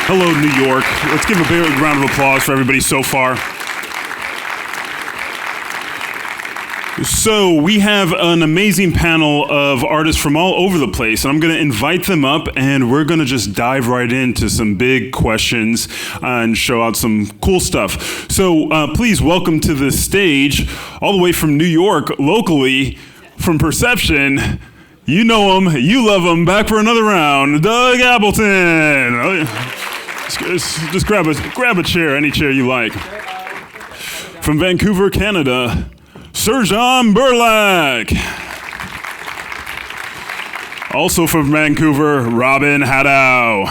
Hello, New York. Let's give a big round of applause for everybody so far. So we have an amazing panel of artists from all over the place, and I'm going to invite them up, and we're going to just dive right into some big questions and show out some cool stuff. So please welcome to the stage, all the way from New York, locally, from Perception. You know him, you love him. Back for another round, Doug Appleton. Just grab a chair, any chair you like. From Vancouver, Canada, Serjan Burlak. Also from Vancouver, Robyn Haddow.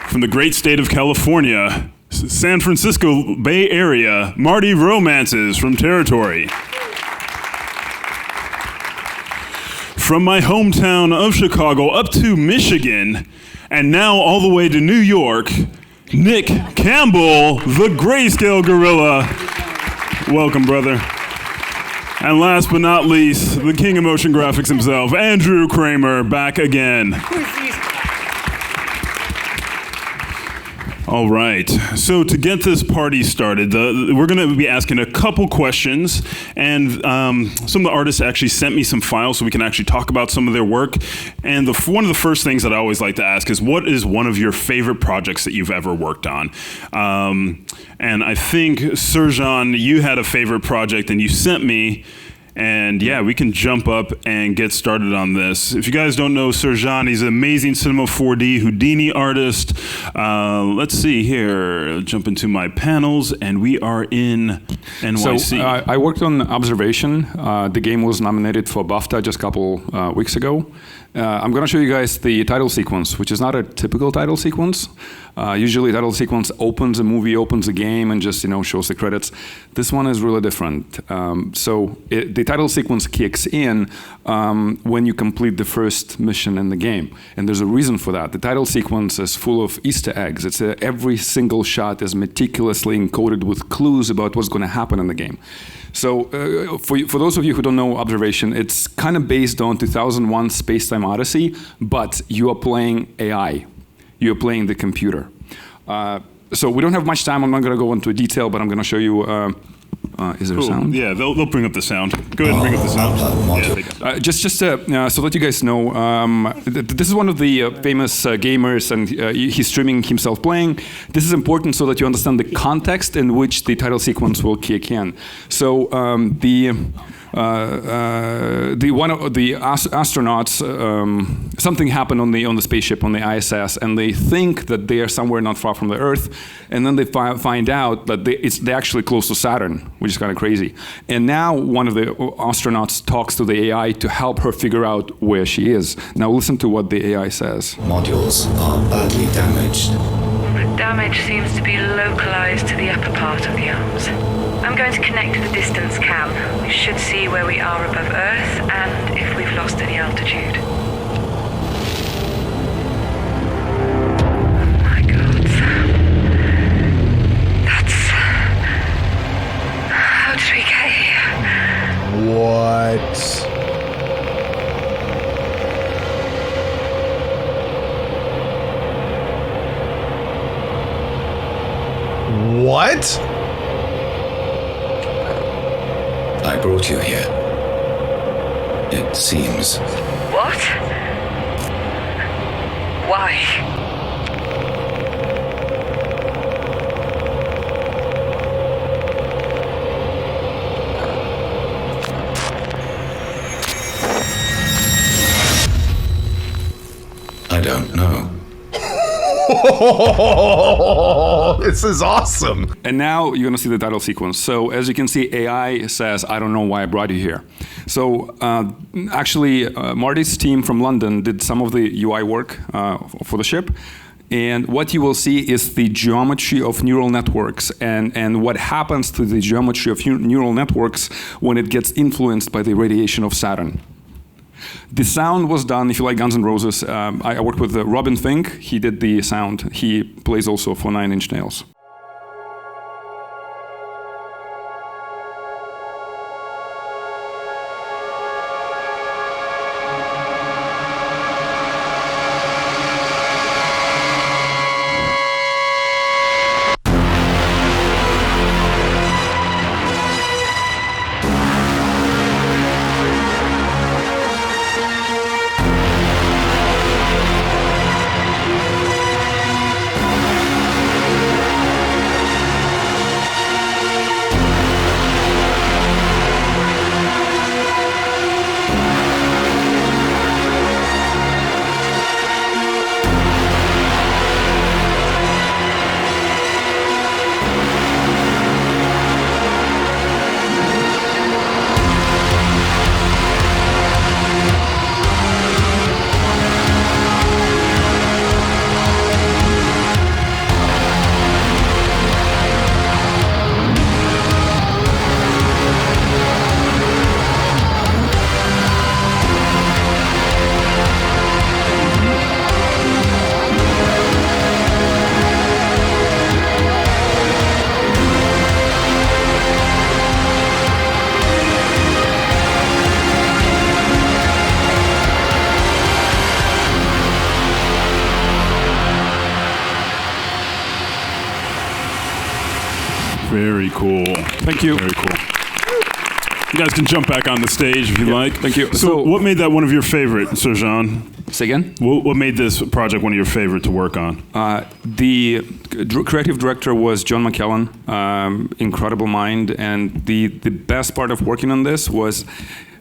From the great state of California, San Francisco Bay Area, Marti Romances from Territory. From my hometown of Chicago up to Michigan, and now all the way to New York, Nick Campbell, the GreyScaleGorilla. Welcome, brother. And last but not least, the king of motion graphics himself, Andrew Kramer, back again. All right, so to get this party started, we're going to be asking a couple questions, and some of the artists actually sent me some files so we can actually talk about some of their work. And one of the first things that I always like to ask is, what is one of your favorite projects that you've ever worked on? And I think, Serjan, you had a favorite project and you sent me. And yeah, we can jump up and get started on this. If you guys don't know Serjan, he's an amazing Cinema 4D Houdini artist. Let's see here, jump into my panels, and we are in NYC. So I worked on Observation. The game was nominated for BAFTA just a couple weeks ago. I'm going to show you guys the title sequence, which is not a typical title sequence. Usually title sequence opens a movie, opens a game, and just shows the credits. This one is really different. The title sequence kicks in when you complete the first mission in the game. And there's a reason for that. The title sequence is full of Easter eggs. It's every single shot is meticulously encoded with clues about what's going to happen in the game. So for those of you who don't know Observation, it's kind of based on 2001 Space-Time Odyssey, but you are playing AI. You're playing the computer. So we don't have much time. I'm not going to go into detail, but I'm going to show you. Is there a sound? Yeah, they'll bring up the sound. Go ahead and bring up the sound. Just so that you guys know, this is one of the famous gamers, and he's streaming himself playing. This is important so that you understand the context in which the title sequence will kick in. So one of the astronauts, something happened on the spaceship, on the ISS, and they think that they are somewhere not far from the Earth, and then they find out that they're actually close to Saturn, which is kind of crazy. And now one of the astronauts talks to the AI to help her figure out where she is. Now listen to what the AI says. Modules are badly damaged. The damage seems to be localized to the upper part of the arms. I'm going to connect to the distance cam. We should see where we are above Earth and if we've lost any altitude. Oh my God. How did we get here? What? What? I brought you here. It seems. What? Why? I don't know. This is awesome. And now you're going to see the title sequence. So as you can see, AI says, I don't know why I brought you here. So actually, Marty's team from London did some of the UI work for the ship. And what you will see is the geometry of neural networks and what happens to the geometry of neural networks when it gets influenced by the radiation of Saturn. The sound was done, if you like Guns N' Roses, I worked with Robin Fink. He did the sound. He plays also for Nine Inch Nails. Very cool. Thank you. Very cool. You guys can jump back on the stage if you like. Thank you. So what made that one of your favorite, Serjan? Say again? What made this project one of your favorite to work on? The creative director was John McKellen, incredible mind, and the best part of working on this was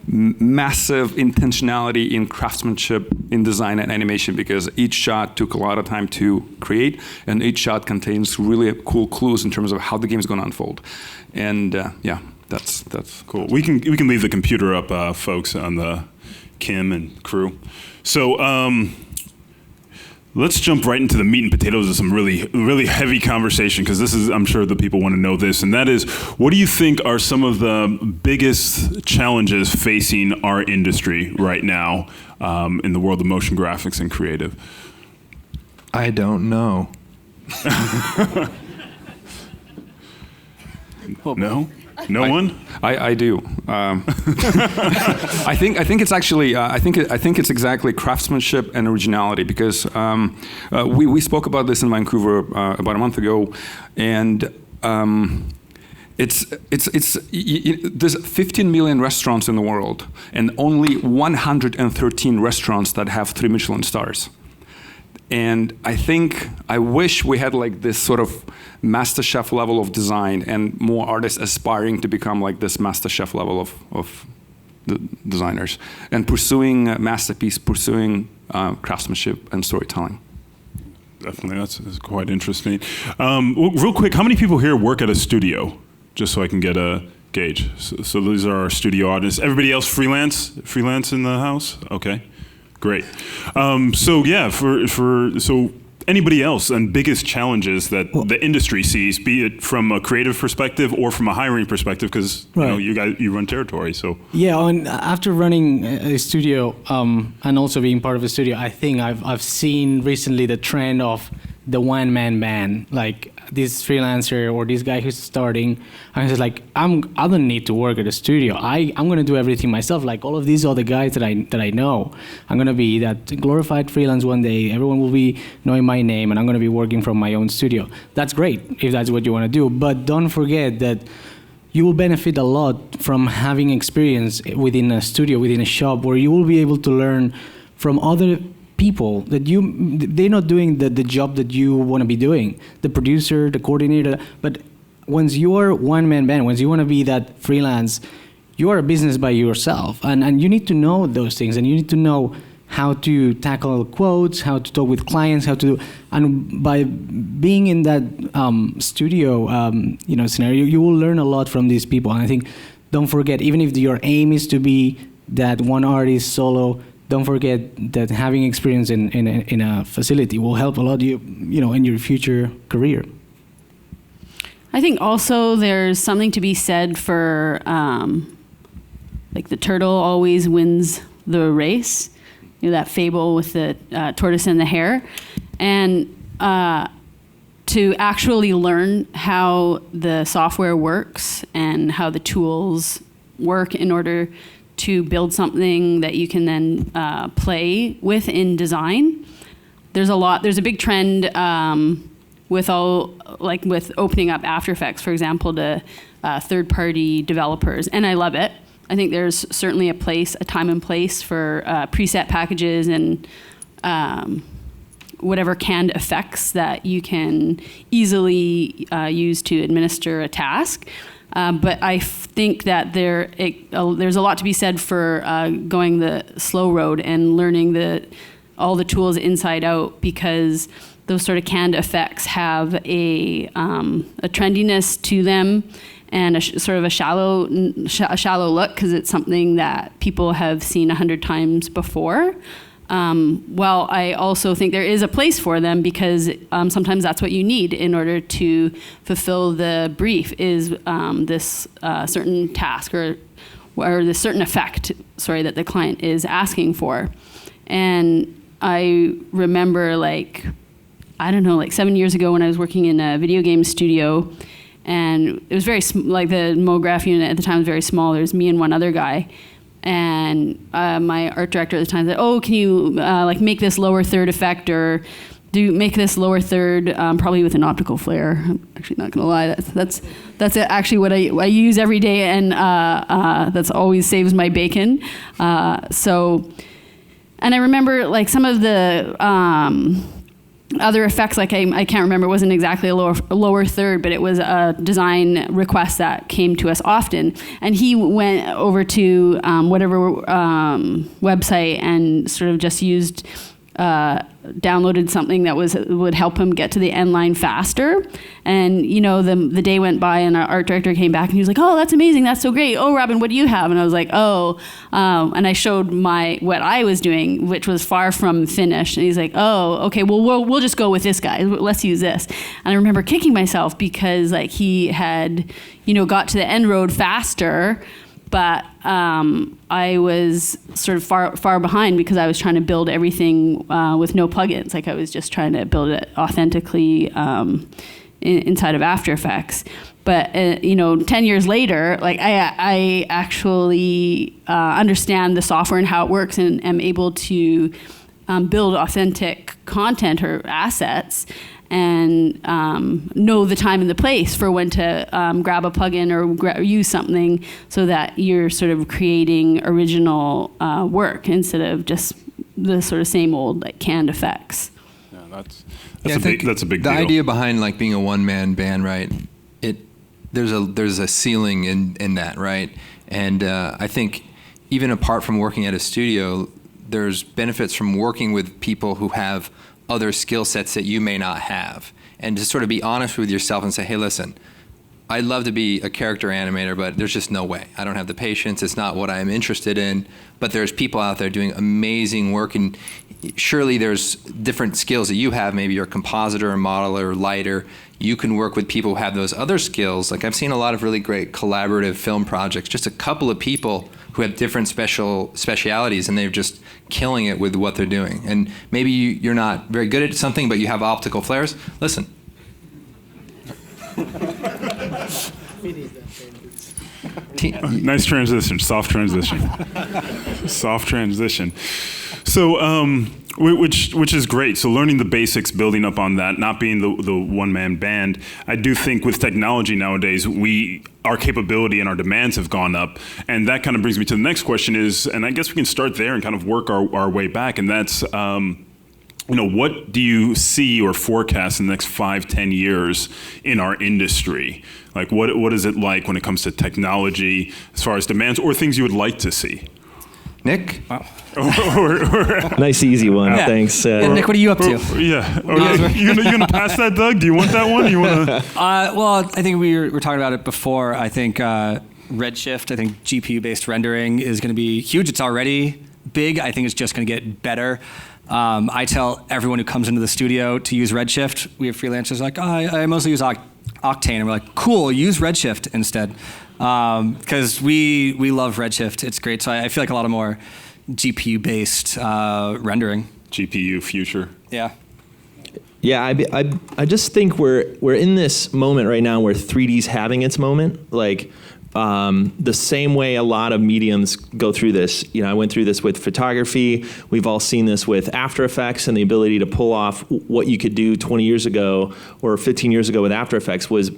massive intentionality in craftsmanship, in design and animation, because each shot took a lot of time to create, and each shot contains really cool clues in terms of how the game is going to unfold. And yeah, that's cool. We can leave the computer up, folks, on the Kim and crew. So let's jump right into the meat and potatoes of some really heavy conversation, because this is, I'm sure the people want to know this, and that is, what do you think are some of the biggest challenges facing our industry right now in the world of motion graphics and creative? I don't know. No? No one? I do. I think it's actually I think it's exactly craftsmanship and originality, because we spoke about this in Vancouver about a month ago, and there's 15 million restaurants in the world, and only 113 restaurants that have 3 Michelin stars. And I wish we had like this sort of master chef level of design, and more artists aspiring to become like this master chef level of the designers, and pursuing masterpiece, pursuing craftsmanship and storytelling. Definitely, that's quite interesting. Real quick, how many people here work at a studio? Just so I can get a gauge. So these are our studio audience. Everybody else freelance in the house? Okay. Great. So yeah, so anybody else and biggest challenges that the industry sees, be it from a creative perspective or from a hiring perspective, because you run territory. So yeah, and after running a studio and also being part of a studio, I think I've seen recently the trend of the one-man band, like this freelancer or this guy who's starting, and he's like, I don't need to work at a studio. I'm gonna do everything myself. Like all of these other guys that I know, I'm gonna be that glorified freelance one day. Everyone will be knowing my name, and I'm gonna be working from my own studio. That's great if that's what you want to do, but don't forget that you will benefit a lot from having experience within a studio, within a shop, where you will be able to learn from other people that they're not doing the job that you want to be doing, the producer, the coordinator. But once you are one-man band, once you want to be that freelance, you are a business by yourself, and you need to know those things, and you need to know how to tackle quotes, how to talk with clients, and by being in that studio scenario, you will learn a lot from these people. And I think, don't forget, even if your aim is to be that one artist solo, don't forget that having experience in a facility will help a lot in your future career. I think also there's something to be said for like the turtle always wins the race, that fable with the tortoise and the hare, and to actually learn how the software works and how the tools work in order to build something that you can then play with in design. There's a big trend with opening up After Effects, for example, to third-party developers, and I love it. I think there's certainly a time and place for preset packages and whatever canned effects that you can easily use to administer a task. But I think that there's a lot to be said for going the slow road and learning all the tools inside out, because those sort of canned effects have a trendiness to them and sort of a shallow look, because it's something that people have seen 100 times before. Well, I also think there is a place for them, because sometimes that's what you need in order to fulfill the brief, is this certain task or this certain effect, that the client is asking for. And I remember 7 years ago when I was working in a video game studio, and it was very the Mograph unit at the time was very small. There was me and one other guy. And my art director at the time said, "Oh, can you make this lower third effect, or make this lower third probably with an optical flare?" I'm actually not gonna lie, that's actually what I use every day, and that's always saves my bacon. And I remember some of the other effects, I can't remember, it wasn't exactly a lower third, but it was a design request that came to us often. And he went over to whatever website and sort of just downloaded something that would help him get to the end line faster. And the day went by, and our art director came back, and he was like, "Oh, that's amazing, that's so great. Oh, Robyn, what do you have?" And I was like, and I showed what I was doing, which was far from finished. And he's like, "Oh, okay, well we'll just go with this guy. Let's use this." And I remember kicking myself because he had got to the end road faster, but I was sort of far behind, because I was trying to build everything with no plugins. I was just trying to build it authentically inside of After Effects. But 10 years later, I actually understand the software and how it works, and am able to build authentic content or assets, and know the time and the place for when to grab a plugin or use something, so that you're sort of creating original work instead of just the sort of same old canned effects. Yeah, that's a big deal. The idea behind being a one-man band, right? There's a ceiling in that, right? And I think even apart from working at a studio, there's benefits from working with people who have other skill sets that you may not have, and to sort of be honest with yourself and say, "Hey, listen, I'd love to be a character animator, but there's just no way. I don't have the patience. It's not what I'm interested in." But there's people out there doing amazing work, and surely there's different skills that you have. Maybe you're a compositor, a modeler, lighter. You can work with people who have those other skills. I've seen a lot of really great collaborative film projects, just a couple of people who have different specialities, and they're just killing it with what they're doing. And maybe you're not very good at something, but you have optical flares. Listen. Nice transition, soft transition. Soft transition. So, which is great. So learning the basics, building up on that, not being the one-man band. I do think with technology nowadays, our capability and our demands have gone up. And that kind of brings me to the next question is, and I guess we can start there and kind of work our way back. And that's, what do you see or forecast in the next 5-10 years in our industry? What is it like when it comes to technology, as far as demands or things you would like to see? Nick? Nice easy one, yeah. Thanks. Nick, what are you up to? You gonna pass that, Doug? Do you want that one? Or you want to? Well, I think we were talking about it before. I think Redshift, GPU-based rendering is going to be huge. It's already big. I think it's just going to get better. I tell everyone who comes into the studio to use Redshift. We have freelancers I mostly use Octane, and we're like, cool, use Redshift instead. Because we love Redshift. It's great. So I feel like a lot of more GPU-based rendering. GPU future. Yeah. Yeah, I just think we're in this moment right now where 3D's having its moment. Like the same way a lot of mediums go through this. You know, I went through this with photography. We've all seen this with After Effects, and the ability to pull off what you could do 20 years ago or 15 years ago with After Effects was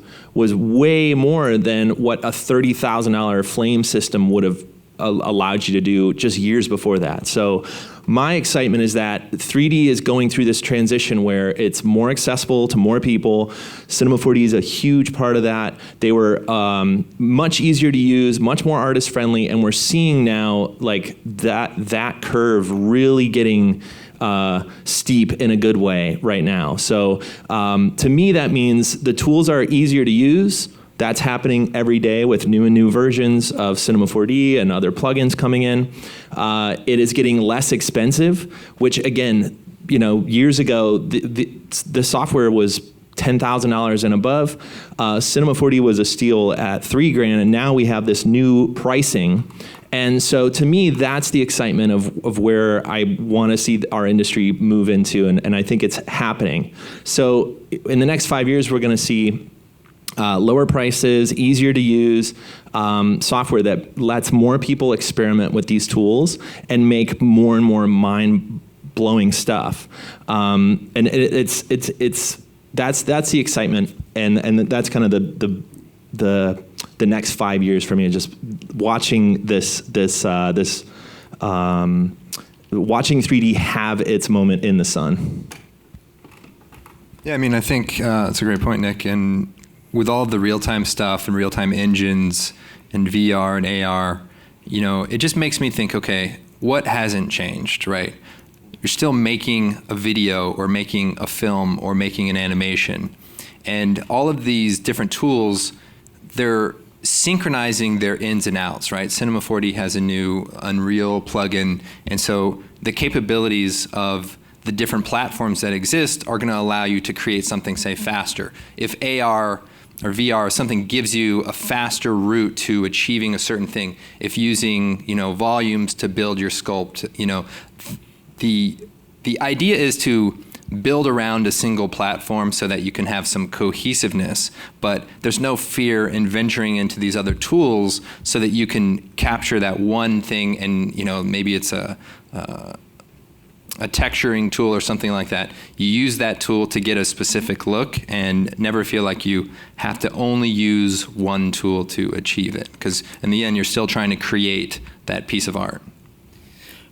way more than what a $30,000 flame system would have allowed you to do just years before that. So my excitement is that 3D is going through this transition where it's more accessible to more people. Cinema 4D is a huge part of that. They were much easier to use, much more artist friendly, and we're seeing now like that curve really getting steep in a good way right now. So to me, that means the tools are easier to use. That's happening every day with new versions of Cinema 4D and other plugins coming in. It is getting less expensive, which again, you know, years ago, the software was $10,000 and above. Cinema 4D was a steal at $3,000, and now we have this new pricing. And so to me, that's the excitement of where I want to see our industry move into, and I think it's happening. So in the next 5 years, we're going to see lower prices, easier to use software that lets more people experiment with these tools and make more and more mind-blowing stuff. And that's the excitement, and that's kind of the next 5 years for me. Just watching watching 3D have its moment in the sun. Yeah, I mean, I think that's a great point, Nick. And with all of the real-time stuff and real-time engines and VR and AR, you know, it just makes me think, okay, what hasn't changed, right? You're still making a video or making a film or making an animation. And all of these different tools, they're synchronizing their ins and outs, right? Cinema 4D has a new Unreal plugin, and so the capabilities of the different platforms that exist are going to allow you to create something, say, faster. If AR or VR or something gives you a faster route to achieving a certain thing, if using, you know, volumes to build your sculpt, you know, the idea is to build around a single platform so that you can have some cohesiveness, but there's no fear in venturing into these other tools so that you can capture that one thing, and, you know, maybe it's a texturing tool or something like that. You use that tool to get a specific look and never feel like you have to only use one tool to achieve it, because in the end, you're still trying to create that piece of art.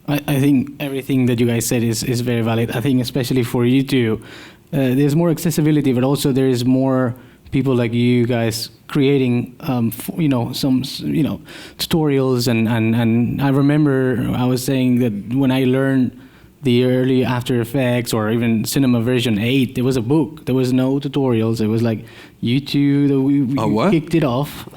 I think everything that you guys said is very valid. I think especially for you two, there's more accessibility, but also there is more people like you guys creating, you know, some, you know, tutorials. And I remember I was saying that when I learned the early After Effects or even Cinema version 8, there was a book. There was no tutorials. It was like YouTube. We kicked it off.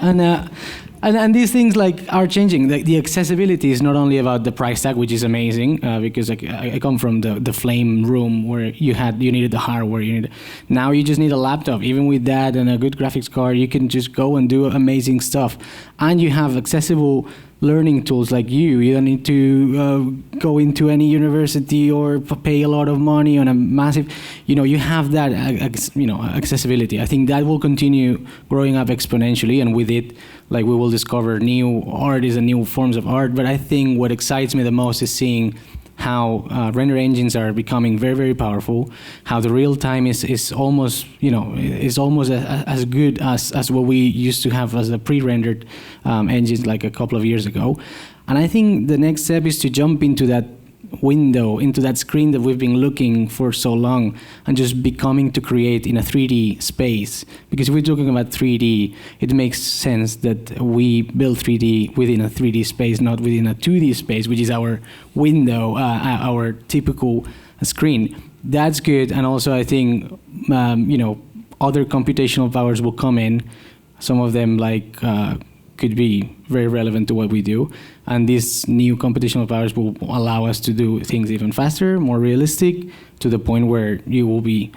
And these things like are changing. The accessibility is not only about the price tag, which is amazing, because I come from the flame room where you needed the hardware. Now you just need a laptop. Even with that and a good graphics card, you can just go and do amazing stuff. And you have accessible learning tools like you don't need to go into any university or pay a lot of money on a massive, you have that, accessibility. I think that will continue growing up exponentially, and with it, like, we will discover new artists and new forms of art. But I think what excites me the most is seeing how render engines are becoming very, very powerful, how the real time is almost, is almost as good as what we used to have as the pre-rendered engines like a couple of years ago. And I think the next step is to jump into that window, into that screen that we've been looking for so long, and just becoming to create in a 3D space. Because if we're talking about 3D, it makes sense that we build 3D within a 3D space, not within a 2D space, which is our window, our typical screen. That's good. And also I think, other computational powers will come in. Some of them could be very relevant to what we do. And these new computational powers will allow us to do things even faster, more realistic, to the point where you won't be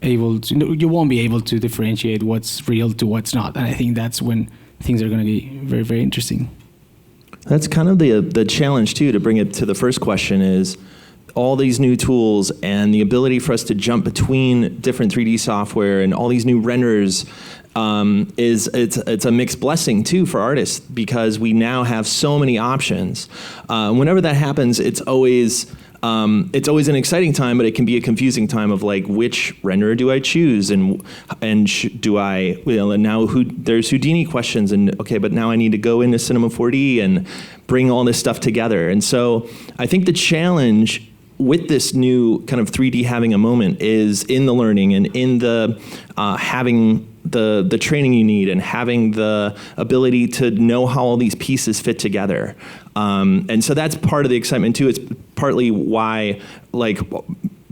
able to differentiate what's real to what's not. And I think that's when things are going to be very, very interesting. That's kind of the challenge too, to bring it to the first question, is all these new tools and the ability for us to jump between different 3D software and all these new renderers it's a mixed blessing too for artists, because we now have so many options. Whenever that happens, it's always an exciting time, but it can be a confusing time of like, which renderer do I choose, and do I, and now there's Houdini questions, and okay, but now I need to go into Cinema 4D and bring all this stuff together. And so I think the challenge with this new kind of 3D having a moment is in the learning and in the having the training you need and having the ability to know how all these pieces fit together. And so that's part of the excitement too. It's partly why, like,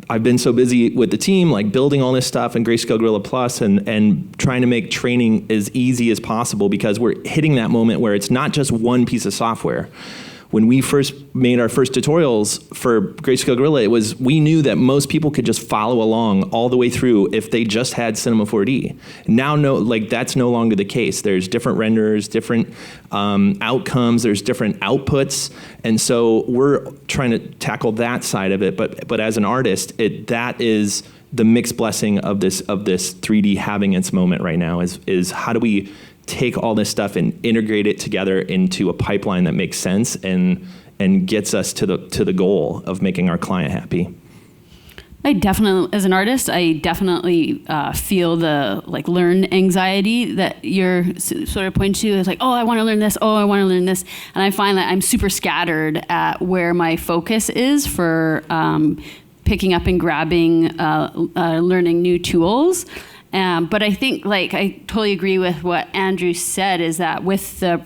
I've been so busy with the team, like building all this stuff in GreyScaleGorilla Plus and trying to make training as easy as possible, because we're hitting that moment where it's not just one piece of software. When we first made our first tutorials for GreyScaleGorilla, we knew that most people could just follow along all the way through if they just had Cinema 4D. Now, that's no longer the case. There's different renderers, different outcomes, there's different outputs, and so we're trying to tackle that side of it. But as an artist, that is the mixed blessing of this 3D having its moment right now. Is how do we take all this stuff and integrate it together into a pipeline that makes sense and gets us to the goal of making our client happy. I definitely, as an artist, feel the learn anxiety that you're sort of pointing to. It's like, oh, I want to learn this. Oh, I want to learn this. And I find that I'm super scattered at where my focus is for picking up and grabbing, learning new tools. But I think, I totally agree with what Andrew said, is that with the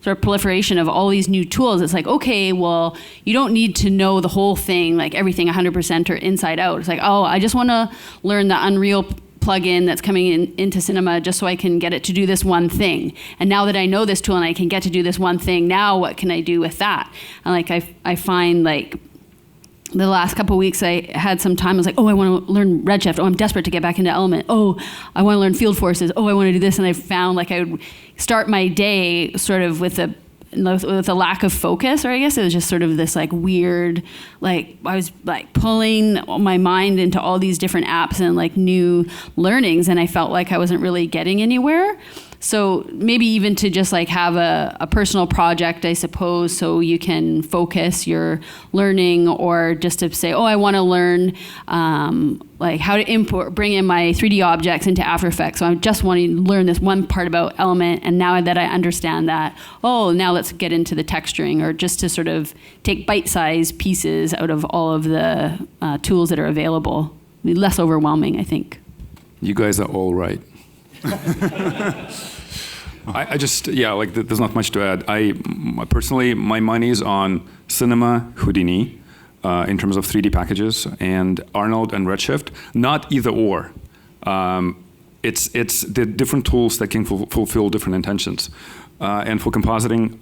sort of proliferation of all these new tools, it's like, okay, well, you don't need to know the whole thing, like everything 100% or inside out. It's like, oh, I just want to learn the Unreal plugin that's coming into Cinema just so I can get it to do this one thing. And now that I know this tool and I can get to do this one thing, now what can I do with that? And I find the last couple of weeks I had some time, I was like, oh, I want to learn Redshift. Oh, I'm desperate to get back into Element. Oh, I want to learn Field Forces. Oh, I want to do this. And I found I would start my day sort of with a lack of focus, or I guess it was just sort of this weird, I was pulling my mind into all these different apps and new learnings, and I felt like I wasn't really getting anywhere. So maybe even to just have a personal project, I suppose, so you can focus your learning, or just to say, oh, I want to learn how to bring in my 3D objects into After Effects. So I just want to learn this one part about Element, and now that I understand that, oh, now let's get into the texturing, or just to sort of take bite-sized pieces out of all of the tools that are available. Be less overwhelming, I think. You guys are all right. I just, there's not much to add. Personally, my money's on Cinema, Houdini, in terms of 3D packages, and Arnold and Redshift, not either or. It's the different tools that can fulfill different intentions. And for compositing,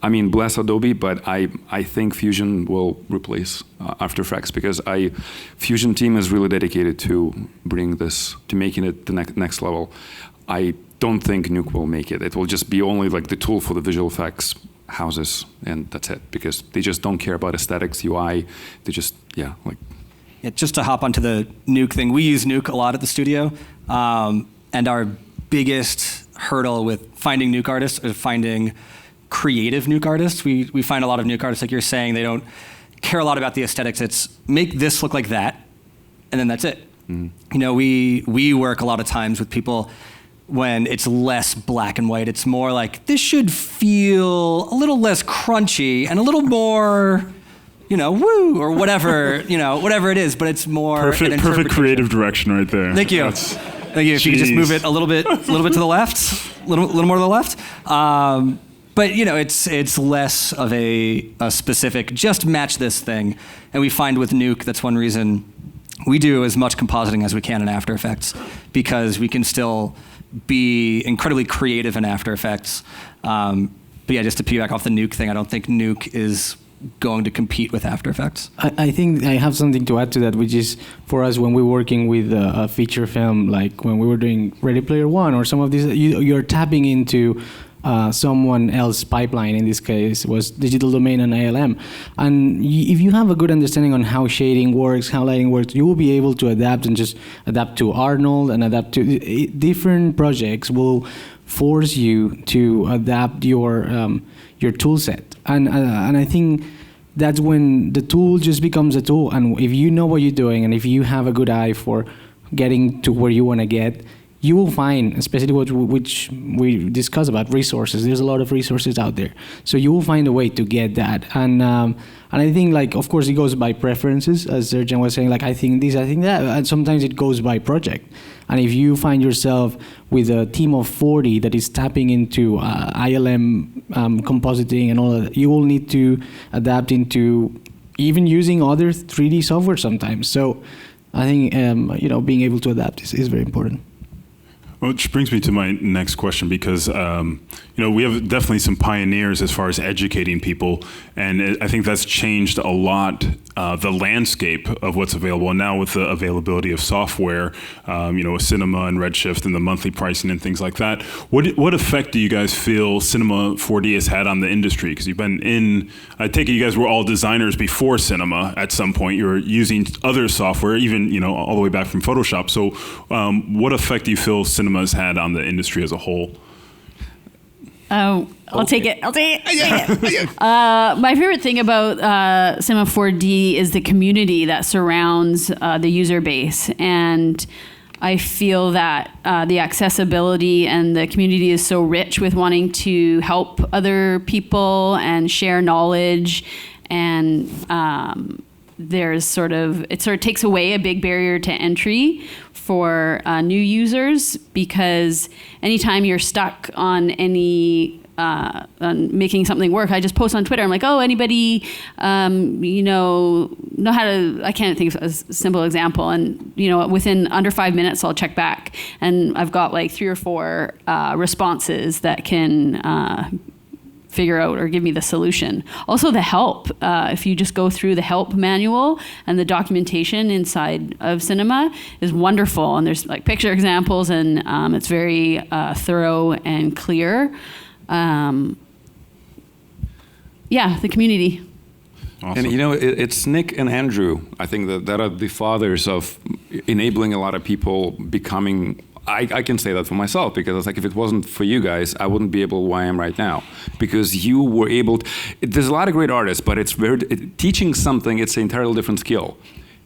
I mean, bless Adobe, but I think Fusion will replace After Effects, because Fusion team is really dedicated to bring this, to making it the next level. I don't think Nuke will make it. It will just be only the tool for the visual effects houses, and that's it, because they just don't care about aesthetics, UI. They just, just to hop onto the Nuke thing, we use Nuke a lot at the studio, and our biggest hurdle with finding Nuke artists is finding creative Nuke artists. We find a lot of Nuke artists, like you're saying, they don't care a lot about the aesthetics. It's make this look like that, and then that's it. Mm-hmm. We work a lot of times with people when it's less black and white. It's more like, this should feel a little less crunchy and a little more, woo, or whatever, whatever it is, but it's more perfect creative direction right there. Thank you. Thank you. If you could just move it a little bit to the left, a little more to the left. But it's less of a specific, just match this thing. And we find with Nuke, that's one reason we do as much compositing as we can in After Effects, because we can still be incredibly creative in After Effects. But just to piggyback off the Nuke thing, I don't think Nuke is going to compete with After Effects. I think I have something to add to that, which is for us when we're working with a feature film, like when we were doing Ready Player One or some of these, you're tapping into someone else's pipeline. In this case, was digital domain and ALM. And if you have a good understanding on how shading works, how lighting works, you will be able to adapt and just adapt to Arnold and adapt to different projects. Will force you to adapt your tool set, and I think that's when the tool just becomes a tool. And if you know what you're doing, and if you have a good eye for getting to where you want to get, you will find, especially which we discuss about resources. There's a lot of resources out there, so you will find a way to get that. And I think, like, of course, it goes by preferences, as Serjan was saying. Like, I think this, I think that, and sometimes it goes by project. And if you find yourself with a team of 40 that is tapping into ILM compositing and all of that, you will need to adapt into even using other 3D software sometimes. So I think being able to adapt is very important. Which brings me to my next question, because we have definitely some pioneers as far as educating people, and I think that's changed a lot the landscape of what's available. And now with the availability of software, with Cinema and Redshift and the monthly pricing and things like that, what effect do you guys feel Cinema 4D has had on the industry? Because you've been in, I take it you guys were all designers before Cinema at some point. You were using other software, even all the way back from Photoshop. So what effect do you feel Cinema has had on the industry as a whole? I'll take it. My favorite thing about Cinema 4D is the community that surrounds the user base. And I feel that the accessibility and the community is so rich with wanting to help other people and share knowledge. And it sort of takes away a big barrier to entry for new users, because anytime you're stuck on on making something work, I just post on Twitter. I'm like, oh, anybody, know how to, I can't think of a simple example. And, within under 5 minutes, I'll check back. And I've got like 3 or 4 responses that can figure out or give me the solution. Also the help, if you just go through the help manual and the documentation inside of Cinema is wonderful. And there's like picture examples, and it's very thorough and clear. The community. Awesome. And it's Nick and Andrew, I think that are the fathers of enabling a lot of people becoming, I can say that for myself, because it's like, if it wasn't for you guys, I wouldn't be able where I am right now, because you were able to, there's a lot of great artists, but teaching something, it's an entirely different skill.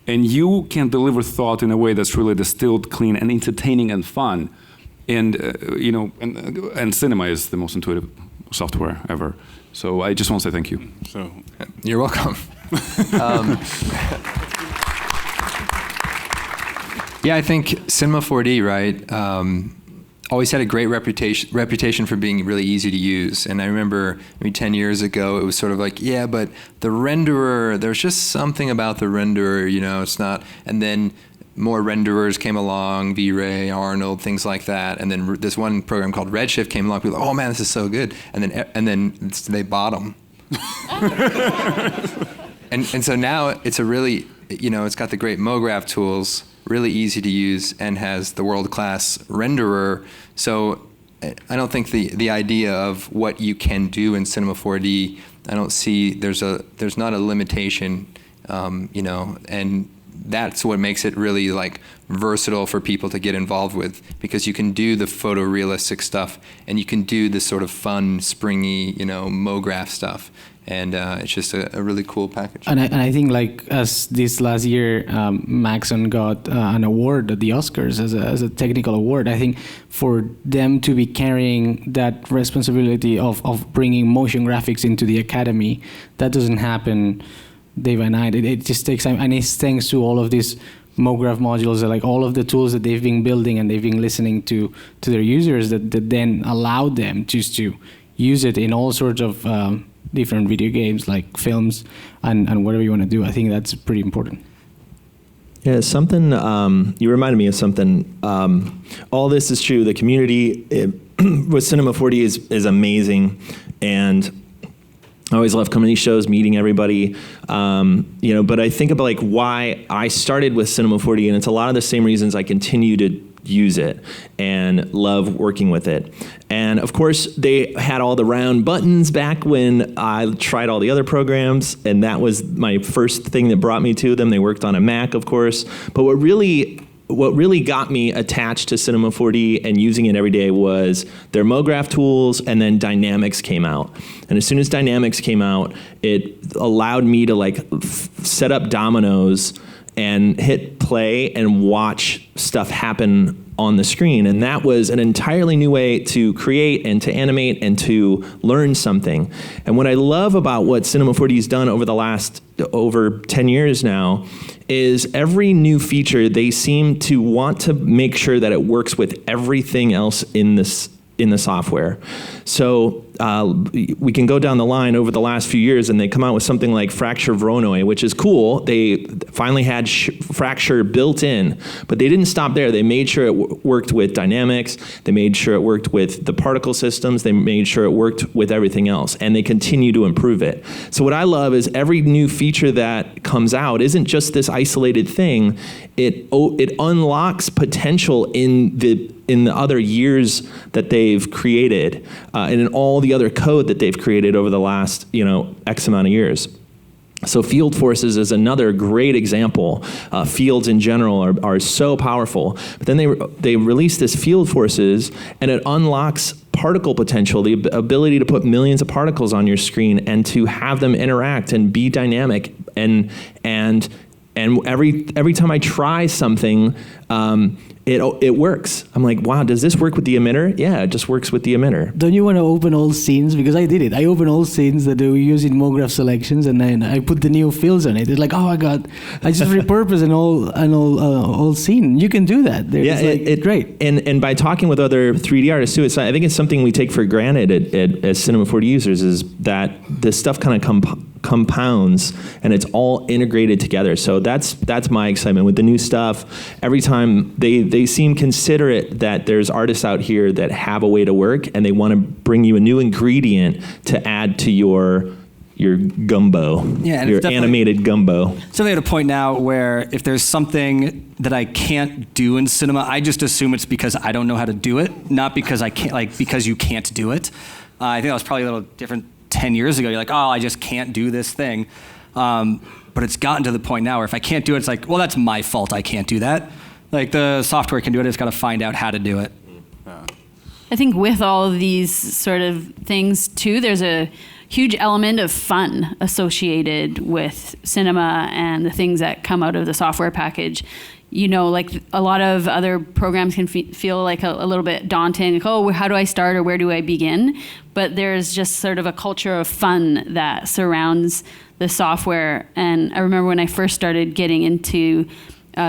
And you can deliver thought in a way that's really distilled, clean, and entertaining and fun. And, and Cinema is the most intuitive software ever. So I just want to say thank you. So you're welcome. Yeah, I think Cinema 4D, right, always had a great reputation for being really easy to use. And I remember maybe 10 years ago, it was sort of like, yeah, but the renderer, there's just something about the renderer, it's not. And then more renderers came along, V-Ray, Arnold, things like that. And then this one program called Redshift came along. People were like, oh man, this is so good. And then they bought them. and so now it's a really, it's got the great Mograph tools, really easy to use, and has the world-class renderer. So I don't think the idea of what you can do in Cinema 4D, I don't see there's not a limitation, and that's what makes it really like versatile for people to get involved with, because you can do the photorealistic stuff and you can do this sort of fun, springy, Mograph stuff. And it's just a really cool package. And I think, like, as this last year, Maxon got an award at the Oscars as a technical award. I think for them to be carrying that responsibility of bringing motion graphics into the Academy, that doesn't happen day by night. It just takes time. And it's thanks to all of these Mograph modules, like all of the tools that they've been building and they've been listening to their users that then allowed them just to use it in all sorts of different video games, like films and whatever you want to do. I think that's pretty important. Yeah, something, you reminded me of something. All this is true. The community with Cinema 4D is amazing. And I always love coming to these shows, meeting everybody. But I think about like why I started with Cinema 4D, and it's a lot of the same reasons I continue to use it and love working with it. And of course, they had all the round buttons back when I tried all the other programs, and that was my first thing that brought me to them. They worked on a Mac, of course. But what really got me attached to Cinema 4D and using it every day was their Mograph tools, and then Dynamics came out. And as soon as Dynamics came out, it allowed me to like set up dominoes and hit play and watch stuff happen on the screen. And that was an entirely new way to create and to animate and to learn something. And what I love about what Cinema 4D has done over the last over 10 years now is every new feature, they seem to want to make sure that it works with everything else in the software. So we can go down the line over the last few years, and they come out with something like Fracture Voronoi, which is cool. They finally had Fracture built in, but they didn't stop there. They made sure it worked with dynamics. They made sure it worked with the particle systems. They made sure it worked with everything else, and they continue to improve it. So what I love is every new feature that comes out isn't just this isolated thing. It unlocks potential in the other years that they've created, and in all the other code that they've created over the last, X amount of years. So field forces is another great example. Fields in general are so powerful. But then they release this field forces, and it unlocks particle potential, the ability to put millions of particles on your screen and to have them interact and be dynamic. And every time I try something, it works. I'm like, wow, does this work with the emitter? Yeah, it just works with the emitter. Don't you want to open all scenes? Because I did it. I opened all scenes that they were using Mograph selections, and then I put the new fields on it. It's like, oh my God, I just repurpose an old scene. You can do that. It's great. And by talking with other 3D artists too, I think it's something we take for granted as Cinema 4D users, is that this stuff kind of compounds and it's all integrated together. So that's my excitement with the new stuff. Every time they seem considerate that there's artists out here that have a way to work, and they want to bring you a new ingredient to add to your gumbo, your animated gumbo. Something at a point now where if there's something that I can't do in cinema, I just assume it's because I don't know how to do it, not because I can't, because you can't do it. I think that was probably a little different 10 years ago. You're like, oh, I just can't do this thing. But it's gotten to the point now where if I can't do it, it's like, well, that's my fault. I can't do that. Like, the software can do it. It's got to find out how to do it. I think with all of these sort of things too, there's a huge element of fun associated with cinema and the things that come out of the software package. Like a lot of other programs can feel like a little bit daunting. Like, oh, how do I start, or where do I begin? But there's just sort of a culture of fun that surrounds the software. And I remember when I first started getting into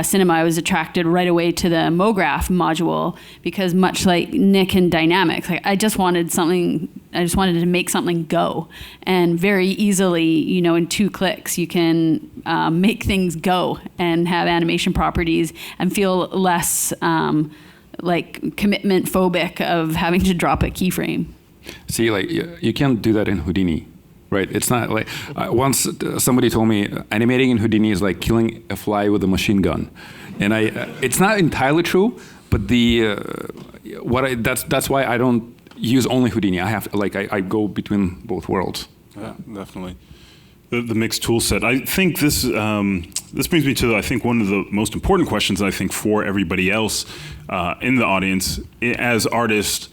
cinema, I was attracted right away to the Mograph module, because much like Nick and Dynamics, I just wanted to make something go. And very easily, in 2 clicks, you can make things go and have animation properties and feel less like commitment phobic of having to drop a keyframe. See, you can't do that in Houdini. Right, it's not like, once somebody told me animating in Houdini is like killing a fly with a machine gun, and it's not entirely true, but that's why I don't use only Houdini. I go between both worlds. Yeah, definitely. The mixed tool set. I think this brings me to one of the most important questions, I think, for everybody else in the audience as artists.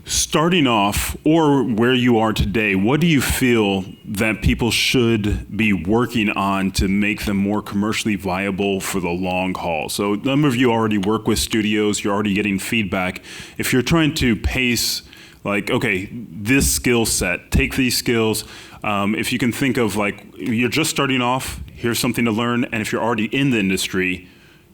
Starting off, or where you are today, what do you feel that people should be working on to make them more commercially viable for the long haul? So a number of you already work with studios, you're already getting feedback. If you're trying to pace, okay, this skill set, take these skills, if you can think of you're just starting off, here's something to learn, and if you're already in the industry,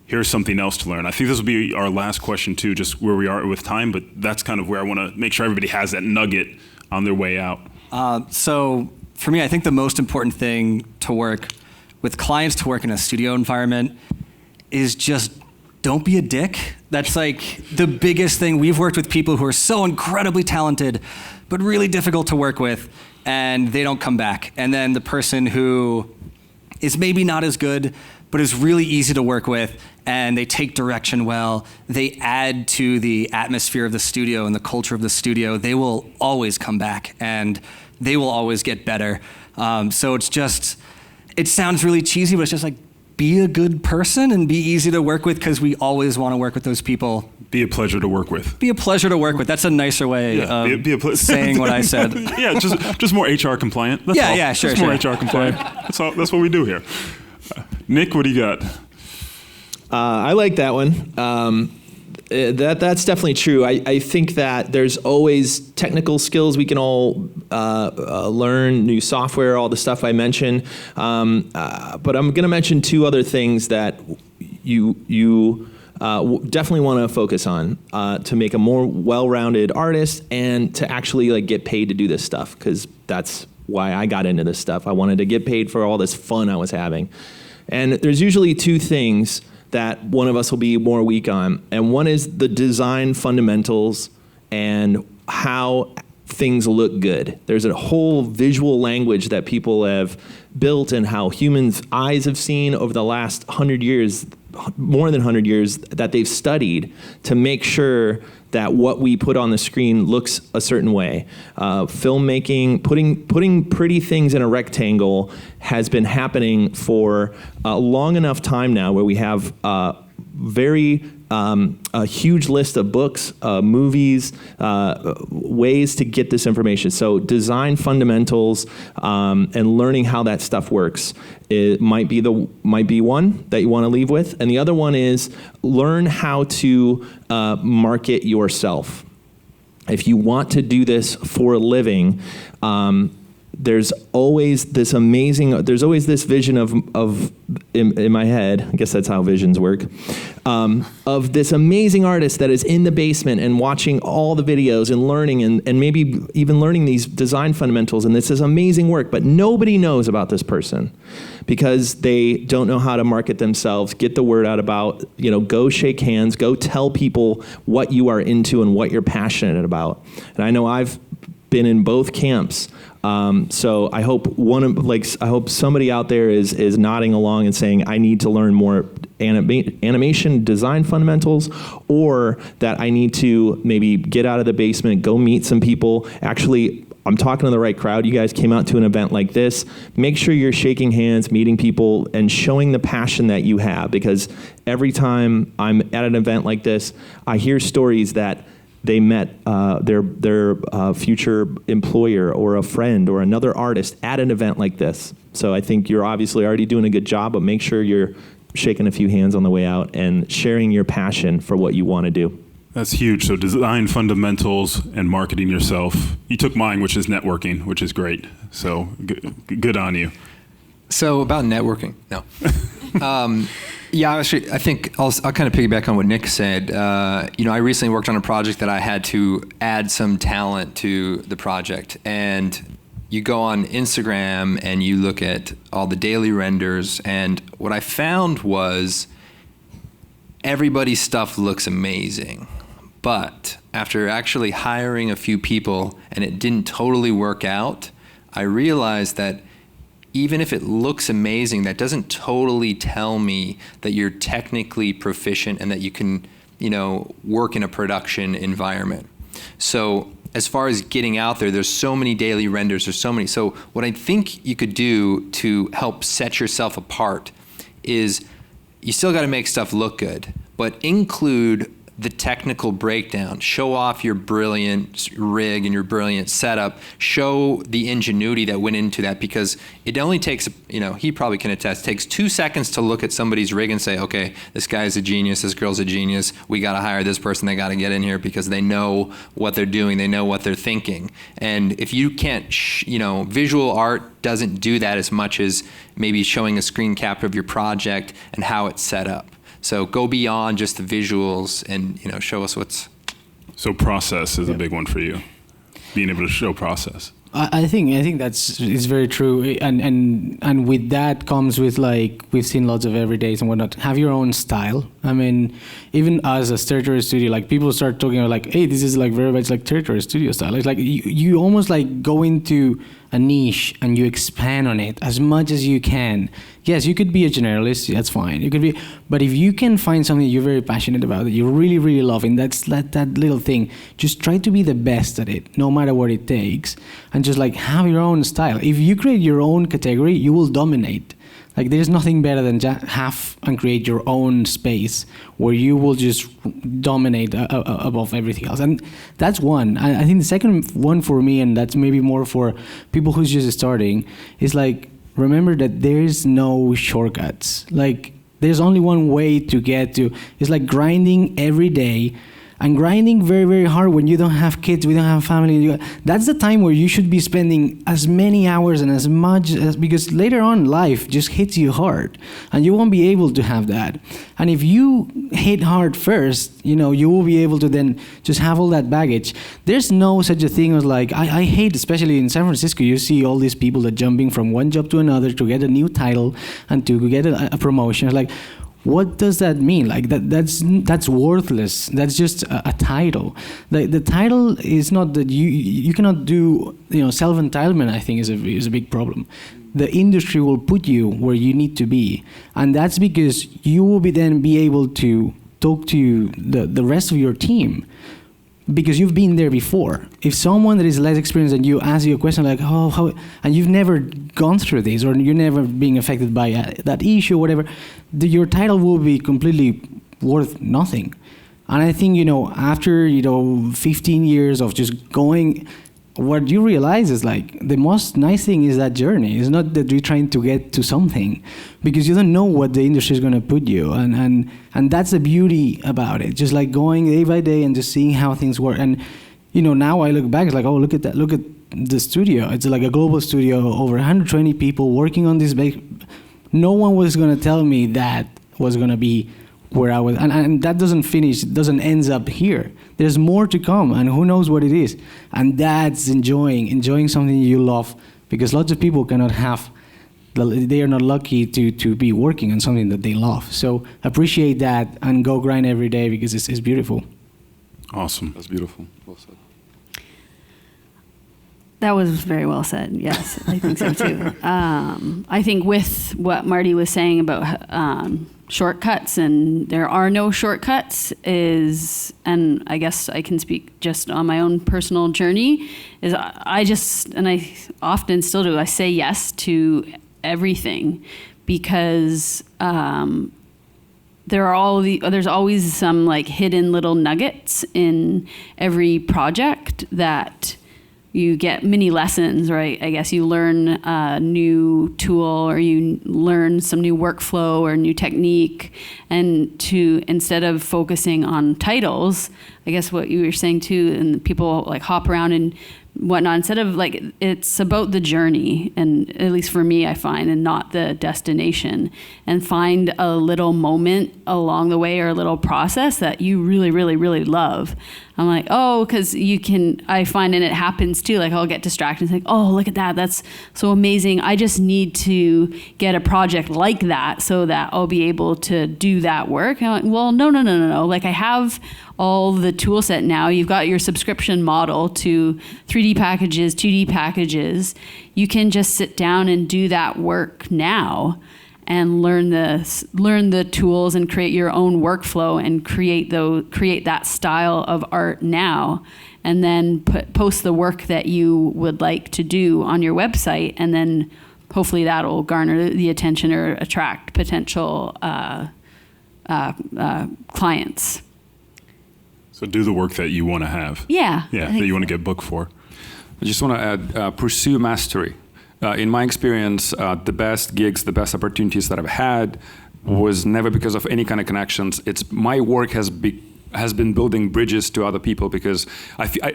here's something else to learn. I think this will be our last question too, just where we are with time, but that's kind of where I want to make sure everybody has that nugget on their way out. So for me, I think the most important thing to work with clients, to work in a studio environment, is just don't be a dick. That's like the biggest thing. We've worked with people who are so incredibly talented, but really difficult to work with, and they don't come back. And then the person who is maybe not as good, but is really easy to work with, and they take direction well. They add to the atmosphere of the studio and the culture of the studio. They will always come back, and they will always get better. So it's just, it sounds really cheesy, but it's just like, be a good person and be easy to work with, because we always want to work with those people. Be a pleasure to work with. Be a pleasure to work with. That's a nicer way of saying what I said. Yeah, just more HR compliant. That's all. Sure. Just more HR compliant. That's all. That's what we do here. Nick, what do you got? I like that one. That's definitely true. I think that there's always technical skills we can all learn, new software, all the stuff I mentioned. But I'm going to mention two other things that you definitely want to focus on to make a more well-rounded artist and to actually like get paid to do this stuff, because that's why I got into this stuff. I wanted to get paid for all this fun I was having. And there's usually two things that one of us will be more weak on. And one is the design fundamentals and how things look good. There's a whole visual language that people have built and how humans' eyes have seen over the last 100 years, more than 100 years, that they've studied to make sure that what we put on the screen looks a certain way. Filmmaking, putting pretty things in a rectangle has been happening for a long enough time now, where we have a huge list of books, movies, ways to get this information. So design fundamentals and learning how that stuff works, it might be one that you want to leave with, and the other one is learn how to market yourself. If you want to do this for a living, there's always this vision of in my head, I guess that's how visions work, of this amazing artist that is in the basement and watching all the videos and learning and maybe even learning these design fundamentals, and this is amazing work, but nobody knows about this person because they don't know how to market themselves, get the word out about, go shake hands, go tell people what you are into and what you're passionate about. And I know I've been in both camps. So I hope I hope somebody out there is nodding along and saying, I need to learn more animation design fundamentals, or that I need to maybe get out of the basement, go meet some people. Actually, I'm talking to the right crowd. You guys came out to an event like this. Make sure you're shaking hands, meeting people, and showing the passion that you have, because every time I'm at an event like this, I hear stories that they met their future employer or a friend or another artist at an event like this. So I think you're obviously already doing a good job, but make sure you're shaking a few hands on the way out and sharing your passion for what you want to do. That's huge. So design fundamentals and marketing yourself. You took mine, which is networking, which is great. So good on you. So about networking, no. Yeah, actually, I think I'll kind of piggyback on what Nick said. I recently worked on a project that I had to add some talent to the project. And you go on Instagram and you look at all the daily renders. And what I found was everybody's stuff looks amazing. But after actually hiring a few people and it didn't totally work out, I realized that even if it looks amazing, that doesn't totally tell me that you're technically proficient and that you can, work in a production environment. So as far as getting out there, there's so many daily renders, So what I think you could do to help set yourself apart is you still got to make stuff look good, but include the technical breakdown. Show off your brilliant rig and your brilliant setup. Show the ingenuity that went into that, because it only takes, he probably can attest, takes 2 seconds to look at somebody's rig and say, okay, this guy's a genius, this girl's a genius, we got to hire this person, they got to get in here because they know what they're doing, they know what they're thinking. And if you can't, visual art doesn't do that as much as maybe showing a screen cap of your project and how it's set up. So go beyond just the visuals and show us what's. So process is a big one for you, being able to show process. I think that's very true, and with that comes with, like, we've seen lots of everydays and whatnot. Have your own style. I mean, even as a territory studio, like, people start talking about, like, hey, this is like very much like territory studio style. It's like you almost like go into a niche and you expand on it as much as you can. yes, you could be a generalist, that's fine. You could be, but if you can find something you're very passionate about, that you really, really love, and that's that little thing, just try to be the best at it, no matter what it takes, and just like have your own style. If you create your own category, you will dominate. Like there's nothing better than just have and create your own space where you will just dominate above everything else. And that's one. I think the second one for me, and that's maybe more for people who's just starting, is like, remember that there's no shortcuts. Like there's only one way to get to, it's like grinding every day, and grinding very, very hard when you don't have kids, we don't have family. That's the time where you should be spending as many hours and as much as, because later on life just hits you hard and you won't be able to have that. And if you hit hard first, you will be able to then just have all that baggage. There's no such a thing as like, I hate, especially in San Francisco, you see all these people that jumping from one job to another to get a new title and to get a promotion. It's like, what does that mean? Like that's worthless. That's just a title. The title is not that you cannot do, self-entitlement. I think is a big problem. The industry will put you where you need to be, and that's because you will then be able to talk to the rest of your team, because you've been there before. If someone that is less experienced and you ask you a question like, oh, how, and you've never gone through this, or you're never being affected by that issue, whatever, your title will be completely worth nothing. And I think, after, 15 years of just going, what you realize is like, the most nice thing is that journey. It's not that you're trying to get to something, because you don't know what the industry is going to put you. And that's the beauty about it. Just like going day by day and just seeing how things work. And, now I look back, it's like, oh, look at that. Look at the studio. It's like a global studio, over 120 people working on this. No one was going to tell me that was going to be where I was. And that doesn't ends up here. There's more to come, and who knows what it is. And that's enjoying something you love, because lots of people cannot have, they are not lucky to be working on something that they love. So appreciate that and go grind every day, because it's beautiful. Awesome. That's beautiful. Well said. That was very well said. Yes, I think so too. I think with what Marty was saying about shortcuts, and there are no shortcuts, and I guess I can speak just on my own personal journey, is I often still do, I say yes to everything, because there's always some like hidden little nuggets in every project that you get mini lessons, right? I guess you learn a new tool, or you learn some new workflow or new technique, and instead of focusing on titles, I guess what you were saying too, and people like hop around and whatnot, instead of like, it's about the journey, and at least for me, I find, and not the destination, and find a little moment along the way or a little process that you really, really, really love. I'm like, oh, because I find, and it happens too, like I'll get distracted and think, oh, look at that, that's so amazing. I just need to get a project like that so that I'll be able to do that work. And I'm like, well, no. Like I have all the tool set now. You've got your subscription model to 3D packages, 2D packages. You can just sit down and do that work now, and learn the tools and create your own workflow and create that style of art now, and then post the work that you would like to do on your website, and then hopefully that'll garner the attention or attract potential clients. So do the work that you want to have. Yeah. Yeah, that you want to get booked for. I just want to add, pursue mastery. In my experience, the best gigs, the best opportunities that I've had was never because of any kind of connections. It's my work has been building bridges to other people, because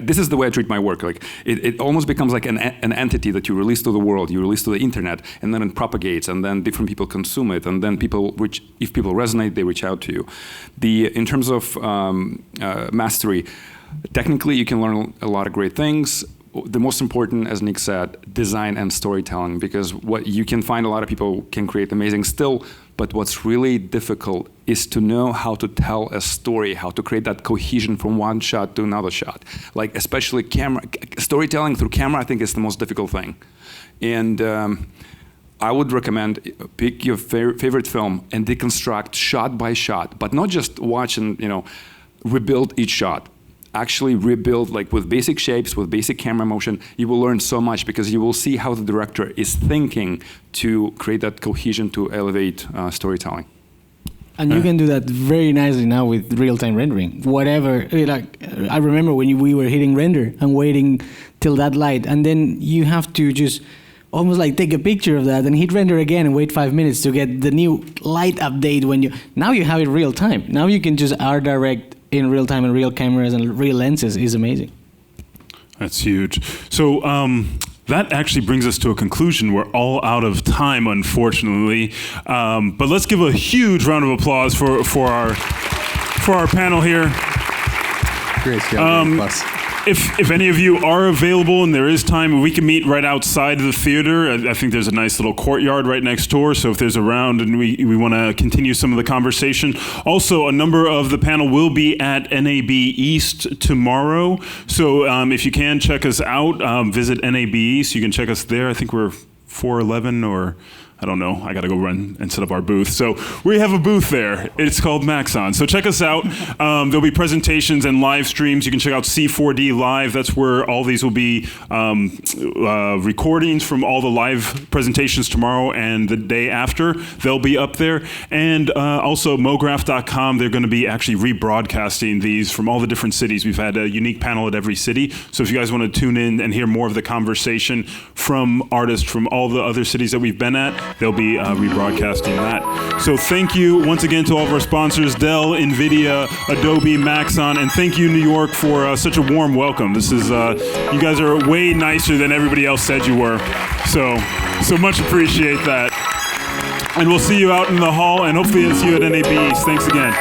this is the way I treat my work. Like it almost becomes like an entity that you release to the world, you release to the internet, and then it propagates, and then different people consume it, and then if people resonate, they reach out to you. In terms of mastery, technically you can learn a lot of great things. The most important, as Nick said, design and storytelling, because what you can find, a lot of people can create amazing still, but what's really difficult is to know how to tell a story, how to create that cohesion from one shot to another shot. Like especially storytelling through camera, I think is the most difficult thing. And I would recommend pick your favorite film and deconstruct shot by shot, but not just watch and rebuild each shot. Actually rebuild like with basic shapes, with basic camera motion. You will learn so much because you will see how the director is thinking to create that cohesion to elevate storytelling. And you can do that very nicely now with real-time rendering. Whatever, I remember when we were hitting render and waiting till that light, and then you have to just almost like take a picture of that and hit render again and wait 5 minutes to get the new light update now you have it real time. Now you can just direct in real time and real cameras and real lenses is amazing. That's huge. So that actually brings us to a conclusion. We're all out of time, unfortunately. But let's give a huge round of applause for our panel here. GreyScale Plus. If any of you are available and there is time, we can meet right outside of the theater. I think there's a nice little courtyard right next door. So if there's a round and we want to continue some of the conversation. Also, a number of the panel will be at NAB East tomorrow. So if you can check us out, visit NAB East. You can check us there. I think we're 411 or I don't know. I got to go run and set up our booth. So we have a booth there. It's called Maxon. So check us out. There'll be presentations and live streams. You can check out C4D Live. That's where all these will be recordings from all the live presentations tomorrow and the day after. They'll be up there. And also Mograph.com. They're going to be actually rebroadcasting these from all the different cities. We've had a unique panel at every city. So if you guys want to tune in and hear more of the conversation from artists from all the other cities that we've been at, they'll be rebroadcasting that. So thank you once again to all of our sponsors, Dell, NVIDIA, Adobe, Maxon, and thank you, New York, for such a warm welcome. This is, you guys are way nicer than everybody else said you were. So much appreciate that. And we'll see you out in the hall, and hopefully I'll see you at NAB East. Thanks again.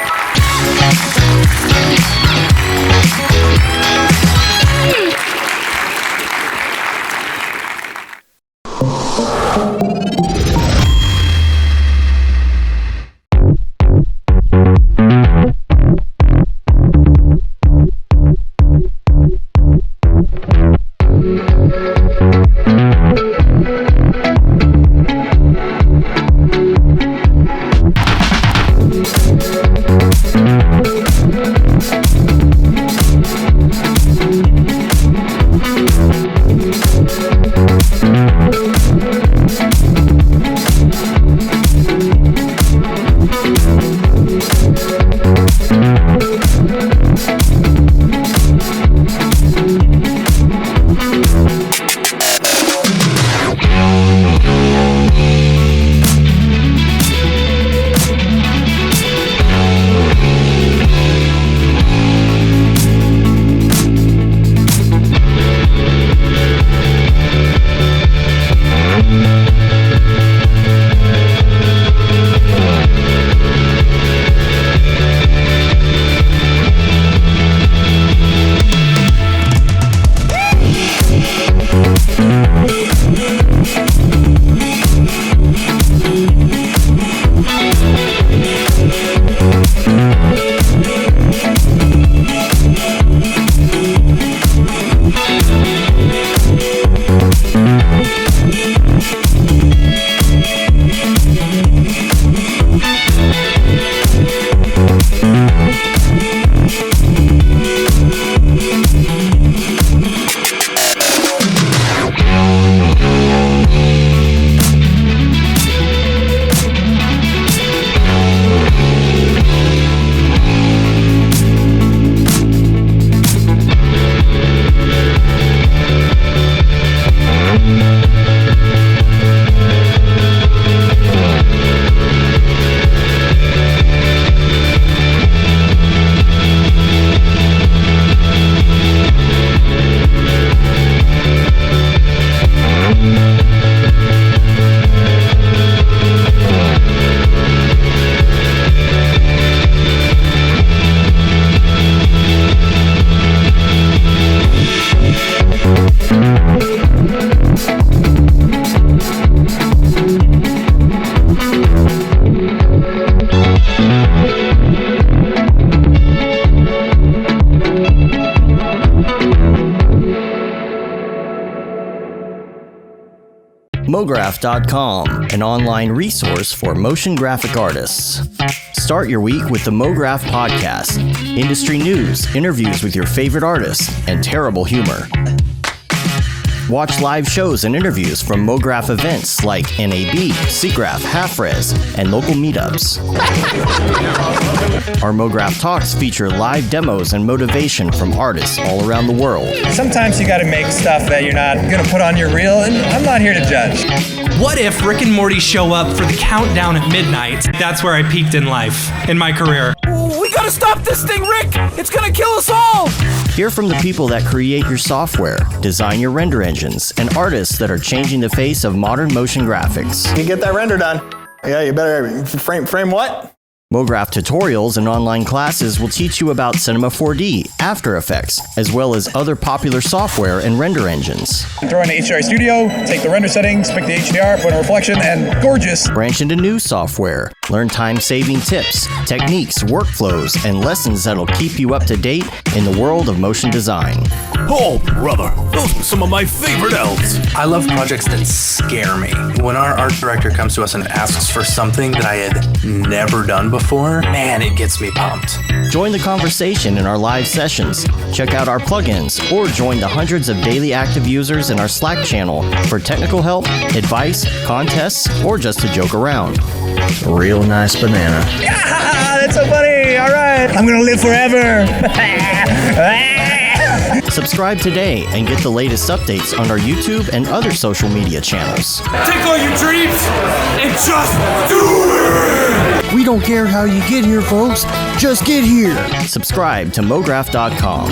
Mograph.com, an online resource for motion graphic artists. Start your week with the Mograph podcast. Industry news, interviews with your favorite artists, and terrible humor. Watch live shows and interviews from Mograph events like NAB, SIGGRAPH, Half-Res, and local meetups. Our Mograph Talks feature live demos and motivation from artists all around the world. Sometimes you gotta make stuff that you're not gonna put on your reel, and I'm not here to judge. What if Rick and Morty show up for the countdown at midnight? That's where I peaked in life, in my career. We gotta stop this thing, Rick! It's gonna kill us all! Hear from the people that create your software, design your render engines, and artists that are changing the face of modern motion graphics. You get that render done. Yeah, you better frame what? Mograph tutorials and online classes will teach you about Cinema 4D, After Effects, as well as other popular software and render engines. Throw in the HDR Studio, take the render settings, pick the HDR, put in reflection, and gorgeous. Branch into new software. Learn time-saving tips, techniques, workflows, and lessons that'll keep you up to date in the world of motion design. Oh, brother, those are some of my favorite elves. I love projects that scare me. When our art director comes to us and asks for something that I had never done before, man, it gets me pumped. Join the conversation in our live sessions. Check out our plugins or join the hundreds of daily active users in our Slack channel for technical help, advice, contests, or just to joke around. Real nice banana. Yeah, that's so funny. All right, I'm gonna live forever. Subscribe today and get the latest updates on our YouTube and other social media channels. Take all your dreams and just do it! We don't care how you get here, folks. Just get here. Subscribe to Mograph.com.